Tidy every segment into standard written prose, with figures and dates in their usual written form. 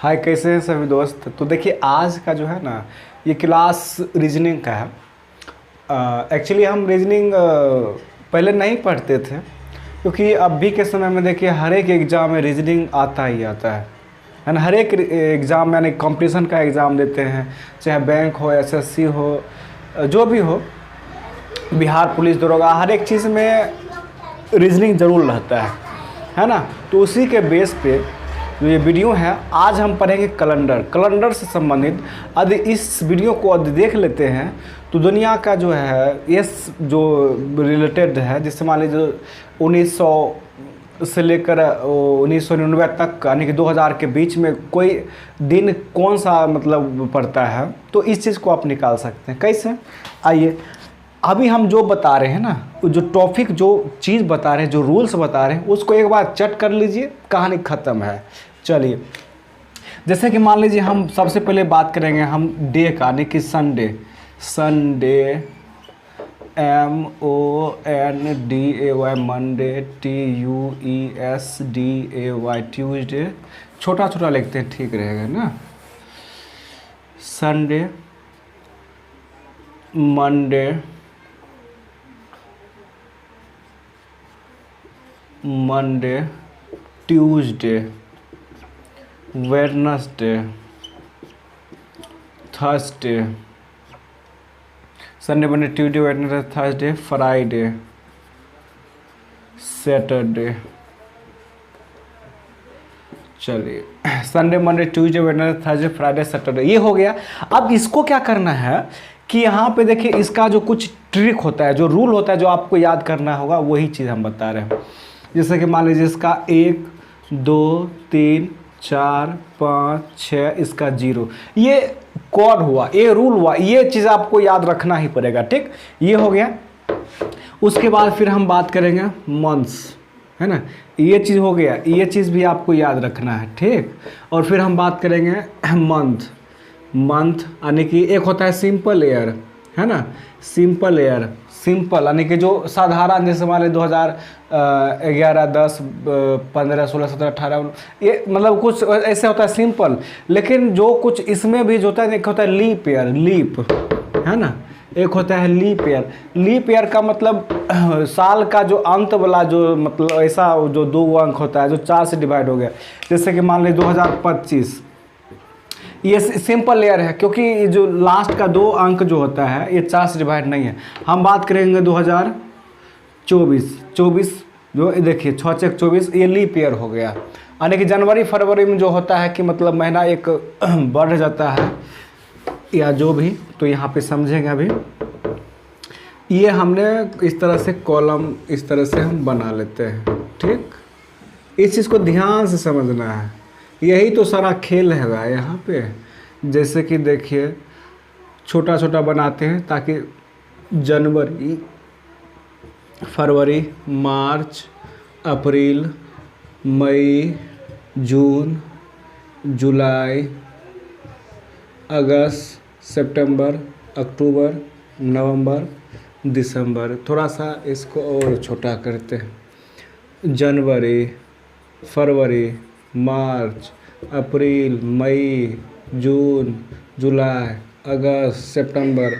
हाय, कैसे हैं सभी दोस्त। तो देखिए आज का जो है ना, ये क्लास रीजनिंग का है। एक्चुअली हम रीजनिंग पहले नहीं पढ़ते थे, क्योंकि अभी के समय में देखिए हर एक एग्ज़ाम में रीजनिंग आता ही आता है ना। हर एक एग्ज़ाम यानी कंपटीशन का एग्ज़ाम देते हैं, चाहे बैंक हो, एसएससी हो, जो भी हो, बिहार पुलिस दरोगा, हर एक चीज़ में रीजनिंग ज़रूर रहता है ना। तो उसी के बेस पे जो ये वीडियो है, आज हम पढ़ेंगे कैलेंडर से संबंधित। यदि इस वीडियो को यदि देख लेते हैं तो दुनिया का जो है ये जो रिलेटेड है, जिससे मान लीजिए 1900 से लेकर 1999 तक यानी कि 2000 के बीच में कोई दिन कौन सा मतलब पड़ता है, तो इस चीज़ को आप निकाल सकते हैं। कैसे, आइए अभी हम जो बता रहे हैं ना, जो टॉपिक जो चीज़ बता रहे हैं, जो रूल्स बता रहे हैं, उसको एक बार चट कर लीजिए, कहानी ख़त्म है। चलिए, जैसे कि मान लीजिए हम सबसे पहले बात करेंगे हम डे का, यानी कि Sunday. MONDAY, Monday, TUESDAY, Tuesday. छोटा छोटा लिखते हैं, ठीक रहेगा ना। Sunday, Monday, Tuesday, Wednesday, Thursday. Sunday, Monday, Tuesday, Wednesday, Thursday, Friday, Saturday. चलिए, Sunday, Monday, Tuesday, Wednesday, Thursday, Friday, Saturday, ये हो गया। अब इसको क्या करना है कि यहाँ पे देखिए इसका जो कुछ ट्रिक होता है, जो रूल होता है, जो आपको याद करना होगा, वही चीज़ हम बता रहे हैं। जैसे कि मान लीजिए इसका 1 2 3 4 5 6, इसका 0, ये कोड हुआ, ये रूल हुआ, ये चीज़ आपको याद रखना ही पड़ेगा। ठीक, ये हो गया। उसके बाद फिर हम बात करेंगे मंथ्स, है ना, ये चीज़ हो गया, ये चीज़ भी आपको याद रखना है। ठीक, और फिर हम बात करेंगे मंथ यानी कि एक होता है सिंपल ईयर, है ना, सिंपल ईयर, सिंपल यानी कि जो साधारण, जैसे मान लीजिए 2011 10 15 16 17 18, ये मतलब कुछ ऐसे होता है सिंपल। लेकिन जो कुछ इसमें भी जो होता है, एक होता है लीप ईयर, लीप, है ना, एक होता है लीप ईयर। लीप ईयर का मतलब साल का जो अंत वाला जो मतलब ऐसा जो 2 अंक होता है, जो 4 से डिवाइड हो गया। जैसे कि मान लीजिए 2025, ये सिंपल ईयर है, क्योंकि जो लास्ट का 2 अंक जो होता है ये 4 से डिवाइड नहीं है। हम बात करेंगे 2024, जो देखिए 6 6 24, ये लीप ईयर हो गया। यानी कि जनवरी फरवरी में जो होता है कि मतलब महीना एक बढ़ जाता है या जो भी, तो यहाँ पे समझेंगे अभी। ये हमने इस तरह से कॉलम इस तरह से हम बना लेते हैं। ठीक, इस चीज़ को ध्यान से समझना है, यही तो सारा खेल है यहाँ पे। जैसे कि देखिए छोटा छोटा बनाते हैं, ताकि जनवरी, फरवरी, मार्च, अप्रैल, मई, जून, जुलाई, अगस्त, सितंबर, अक्टूबर, नवंबर, दिसंबर। थोड़ा सा इसको और छोटा करते हैं, जनवरी, फरवरी, मार्च, अप्रैल, मई, जून, जुलाई, अगस्त, सितंबर,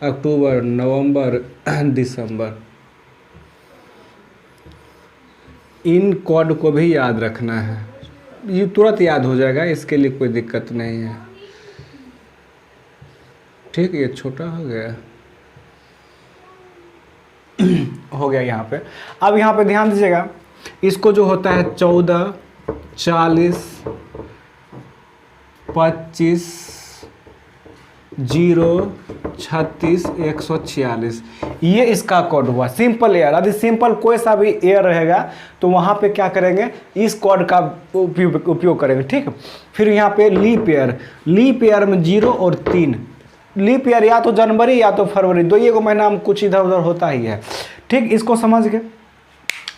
अक्टूबर, नवंबर, दिसंबर। इन कोड को भी याद रखना है, ये तुरंत याद हो जाएगा, इसके लिए कोई दिक्कत नहीं है। ठीक, ये छोटा हो गया हो गया यहाँ पे। अब यहाँ पे ध्यान दीजिएगा, इसको जो होता है 14 40 25 0 36 146, ये इसका कोड हुआ सिंपल ईयर। यदि सिंपल कोई सा भी ईयर रहेगा तो वहाँ पे क्या करेंगे, इस कोड का उपयोग करेंगे। ठीक, फिर यहाँ पे लीप ईयर में 0 और 3, लीप ईयर या तो जनवरी या तो फरवरी, 2 महीना हम कुछ इधर उधर होता ही है। ठीक, इसको समझ गए।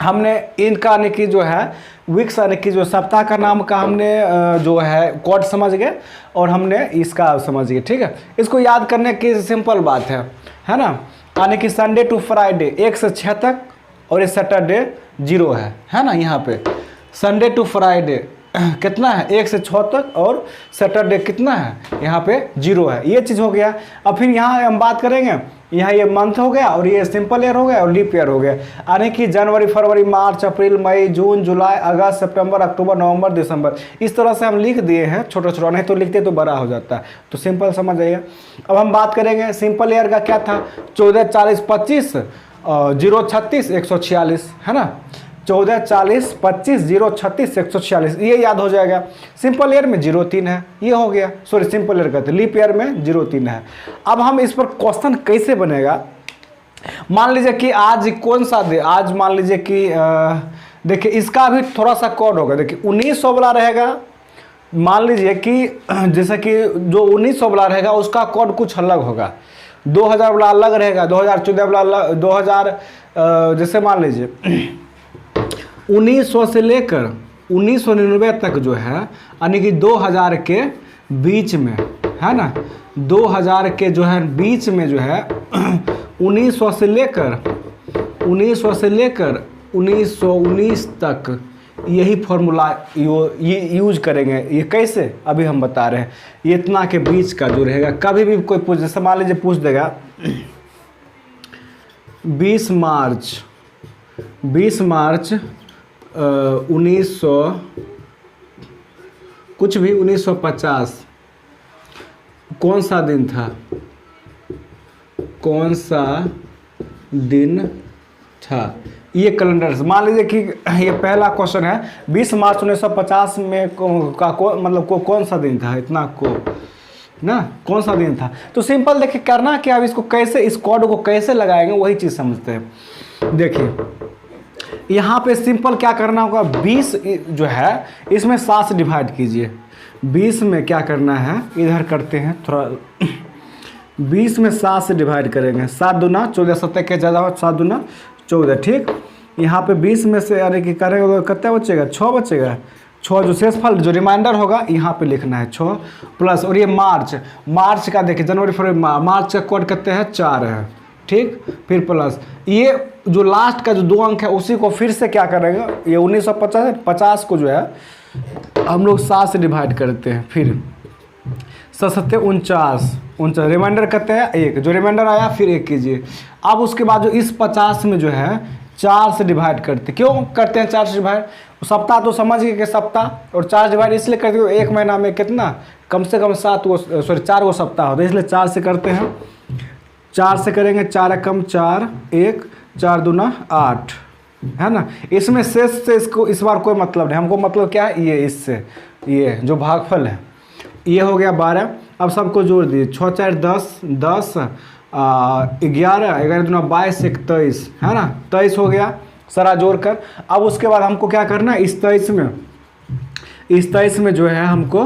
हमने इनका यानी कि जो है वीक्स यानी कि जो सप्ताह का नाम का हमने जो है कोड समझ गए, और हमने इसका समझ गए। ठीक है, इसको याद करने की सिंपल बात है ना। यानी कि संडे टू फ्राइडे 1 से 6 तक, और ये सैटरडे 0 है ना। यहाँ पे संडे टू फ्राइडे कितना है 1 से 6 तक, और सैटरडे कितना है यहाँ पे 0 है। ये चीज़ हो गया। अब फिर यहाँ हम बात करेंगे, यहाँ ये मंथ हो गया और ये सिंपल ईयर हो गया और लीप ईयर हो गया, यानी कि जनवरी, फरवरी, मार्च, अप्रैल, मई, जून, जुलाई, अगस्त, सितंबर, अक्टूबर, नवंबर, दिसंबर। इस तरह से हम लिख दिए हैं छोटा छोटा, नहीं तो लिखते तो बड़ा हो जाता है, तो सिंपल समझ जाइए। अब हम बात करेंगे सिंपल ईयर का क्या था, 14, 40, 25, 0, 36, 146, है ना। 14, 40, 25, 0, 36, 146, ये याद हो जाएगा। सिंपल ईयर में 0, 3 है, ये हो गया। सॉरी, सिंपल ईयर कहते हैं, लीप ईयर में 0, 3 है। अब हम इस पर क्वेश्चन कैसे बनेगा, मान लीजिए कि आज कौन सा दे, आज मान लीजिए कि देखिए इसका भी थोड़ा सा कोड होगा। देखिए 1900 वाला रहेगा, मान लीजिए कि जैसे कि जो 1900 वाला रहेगा उसका कोड कुछ अलग होगा, 2000 वाला अलग रहेगा, 2014 वाला अलग, 2000 जैसे मान लीजिए 1900 से लेकर 1999 तक जो है, यानी कि 2000 के बीच में, है ना, 2000 के जो है बीच में जो है 1900 से लेकर 1919 तक यही फॉर्मूला ये यूज करेंगे। ये कैसे, अभी हम बता रहे हैं। ये इतना के बीच का जो रहेगा, कभी भी कोई पूछ, जैसे मान लीजिए पूछ देगा 20 मार्च 1900 कुछ भी 1950 कौन सा दिन था, कौन सा दिन था, ये कैलेंडर से मान लीजिए कि ये पहला क्वेश्चन है, 20 मार्च 1950 में मतलब कौन सा दिन था, इतना को ना, कौन सा दिन था। तो सिंपल देखिए करना क्या, अब इसको कैसे, इस कोड को कैसे लगाएंगे वही चीज़ समझते हैं। देखिए यहाँ पे सिंपल क्या करना होगा, 20 जो है इसमें 7 से डिवाइड कीजिए। 20 में क्या करना है, इधर करते हैं थोड़ा, 20 में 7 से डिवाइड करेंगे, 7 दूना 14, 7 के ज़्यादा हो, 7 दूना 14, ठीक। यहाँ पे 20 में से यानी कि करेंगे कितना बचेगा, 6 बचेगा। 6 जो शेषफल जो रिमाइंडर होगा यहाँ पे लिखना है 6 प्लस, और ये मार्च का देखिए, जनवरी, फरवरी, मार्च का कोड कितने हैं, 4 है, ठीक। फिर प्लस ये जो लास्ट का जो 2 अंक है उसी को फिर से क्या करेंगे, ये 1950 को जो है हम लोग 7 से डिवाइड करते हैं, फिर 7 49 रिमाइंडर करते हैं 1, जो रिमाइंडर आया फिर 1 कीजिए। अब उसके बाद जो इस 50 में जो है 4 से डिवाइड करते, क्यों करते हैं 4 से डिवाइड, सप्ताह तो समझ गए कि सप्ताह, और 4 डिवाइड इसलिए करते हो, 1 महीना में कितना, कम से कम 4 गो सप्ताह होते हैं, इसलिए 4 से करते हैं। 4 से करेंगे, 4 एकम 4, 1, 4 दूना 8, है ना। इसमें शेष से इसको इस बार कोई मतलब नहीं, हमको मतलब क्या है, ये इससे, ये जो भागफल है ये हो गया 12। अब सबको जोड़ दिए, 6 4 10, 11, 11 दूना 22, 21, है ना, 23 हो गया सारा जोड़कर। अब उसके बाद हमको क्या करना है, इस 23 में जो है हमको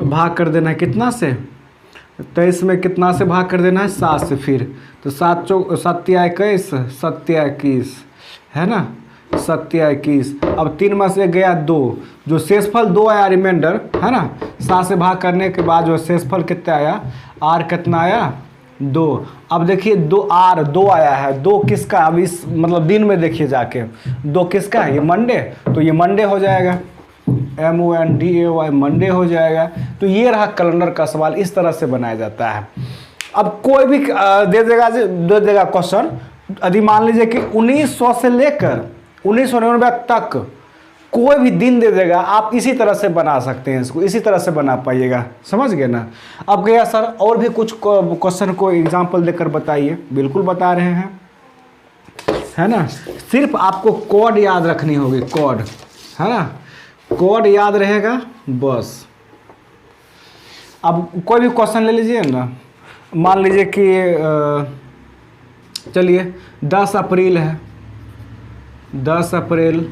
भाग कर देना है, कितना से, 23 में कितना से भाग कर देना है, 7 से। फिर तो 7 चौक 7 21, 7 21, है ना, 7 21। अब 3 में से गया 2, जो शेषफल 2 आया रिमाइंडर, है ना, 7 से भाग करने के बाद जो शेषफल कितना आया, आर कितना आया, 2। अब देखिए 2 आया है, 2 किसका, अब इस मतलब दिन में देखिए जाके 2 किसका है, ये मंडे, तो ये मंडे हो जाएगा, MONDAY मंडे हो जाएगा। तो ये रहा कैलेंडर का सवाल, इस तरह से बनाया जाता है। अब कोई भी दे देगा क्वेश्चन, यदि मान लीजिए कि 1900 से लेकर 1999 तक कोई भी दिन दे देगा, आप इसी तरह से बना सकते हैं, इसको इसी तरह से बना पाइएगा, समझ गए ना। अब गया सर और भी कुछ क्वेश्चन को एग्जांपल देकर बताइए, बिल्कुल बता रहे हैं, है ना। सिर्फ आपको कोड याद रखनी होगी, कोड, है ना, कोड याद रहेगा बस। अब कोई भी क्वेश्चन ले लीजिए ना, मान लीजिए कि चलिए 10 अप्रैल है, 10 अप्रैल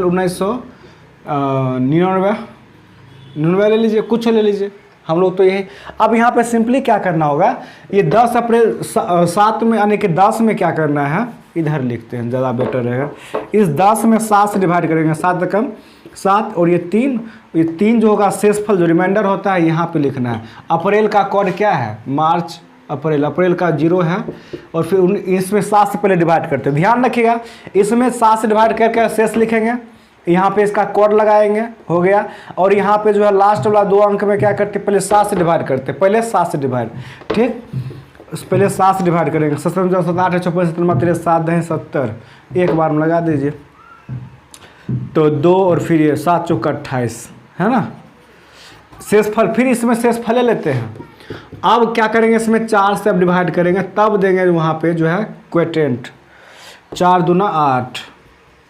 1999 ले लीजिए, कुछ ले लीजिए, हम लोग तो यही। अब यहाँ पे सिंपली क्या करना होगा, ये 10 अप्रैल 7 में, यानी कि 10 में क्या करना है, इधर लिखते हैं ज़्यादा बेटर रहेगा। इस 10 में 7 से डिवाइड करेंगे, 7 एकम 7, और ये 3 जो होगा शेषफल जो रिमाइंडर होता है यहाँ पे लिखना है। अप्रैल का कोड क्या है, मार्च, अप्रैल का 0 है, और फिर इसमें 7 से पहले डिवाइड करते हैं। ध्यान रखिएगा, इसमें 7 से डिवाइड करके शेष लिखेंगे, यहाँ पे इसका कोड लगाएंगे, हो गया। और यहाँ पे जो है लास्ट वाला 2 अंक में क्या करते, पहले 7 से डिवाइड करते, पहले 7 से डिवाइड, ठीक, पहले 7 से डिवाइड करेंगे। 7 7 8 54 7 7 दहें 70, एक बार में लगा दीजिए तो 2 और फिर ये 7 चौका 28, है ना। शेषफल, फिर इसमें शेषफल ले लेते हैं। अब क्या करेंगे, इसमें 4 से अब डिवाइड करेंगे, तब देंगे वहाँ पे जो है क्वेटेंट। 4 दूना 8,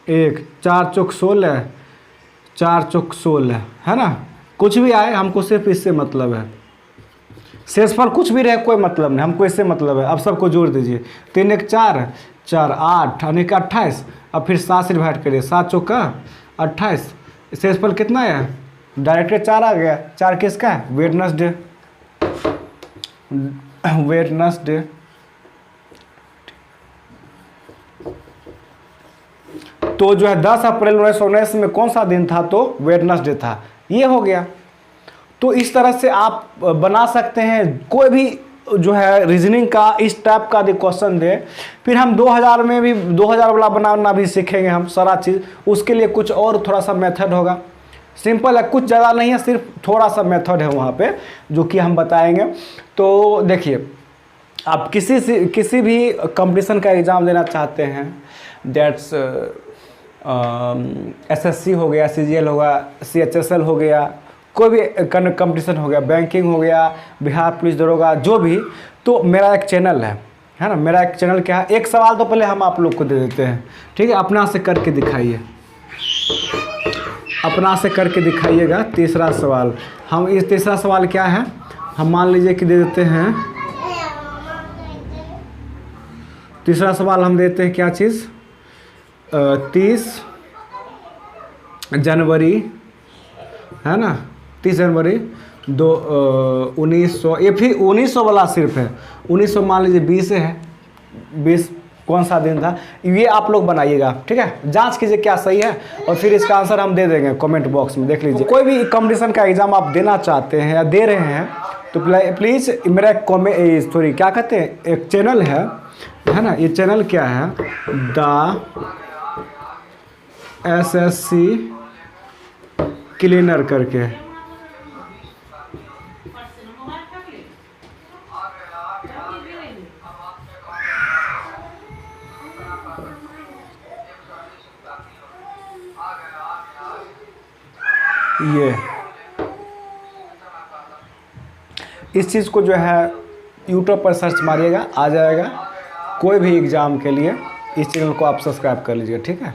1 4 चौक 16, 4 चौक 16, है ना। कुछ भी आए हमको सिर्फ इससे मतलब है, शेषफल कुछ भी रहे कोई मतलब नहीं, हमको इससे मतलब है। अब सबको जोड़ दीजिए, 3 1 4 4 8 और 1 28, अब फिर 7 से डिवाइड करिए, 7 चौका 28, शेषफल कितना है, डायरेक्ट 4 आ गया। 4 किसका है, वेडनेसडे, वेडनेसडे। तो जो है 10 अप्रैल 1919 में कौन सा दिन था, तो वेडनेसडे था, ये हो गया। तो इस तरह से आप बना सकते हैं कोई भी जो है रीजनिंग का इस टाइप का यदि क्वेश्चन दे। फिर हम 2000 में भी 2000 वाला बनाना भी सीखेंगे हम सारा चीज़। उसके लिए कुछ और थोड़ा सा मेथड होगा, सिंपल है, कुछ ज़्यादा नहीं है, सिर्फ थोड़ा सा मेथड है वहाँ पे जो कि हम बताएंगे। तो देखिए, आप किसी भी कंपटीशन का एग्ज़ाम देना चाहते हैं, दैट्स एसएससी हो गया, सीजीएल होगा, सीएचएसएल हो गया, कोई भी कंपटीशन हो गया, बैंकिंग हो गया, बिहार पुलिस दरोगा, जो भी, तो मेरा एक चैनल है ना। मेरा एक चैनल क्या है, एक सवाल तो पहले हम आप लोग को दे देते हैं, ठीक है। अपना से करके दिखाइए, अपना से करके दिखाइएगा। तीसरा सवाल, हम इस तीसरा सवाल क्या है, हम मान लीजिए कि दे देते हैं, तीसरा सवाल हम देते हैं क्या चीज़, 30 जनवरी, है ना, 30 जनवरी 1900, ये फिर 1900 वाला सिर्फ है, 1900 मान लीजिए 20 है, 20 कौन सा दिन था, ये आप लोग बनाइएगा, ठीक है। जांच कीजिए क्या सही है, और फिर इसका आंसर हम दे देंगे कमेंट बॉक्स में, देख लीजिए। कोई भी कंपटीशन का एग्ज़ाम आप देना चाहते हैं या दे रहे हैं तो प्लीज़ मेरा सॉरी क्या कहते हैं, एक चैनल है ना, ये चैनल क्या है, द SSC क्लीनर करके, ये इस चीज़ को जो है यूट्यूब पर सर्च मारिएगा, आ जाएगा। कोई भी एग्ज़ाम के लिए इस चैनल को आप सब्सक्राइब कर लीजिए, ठीक है।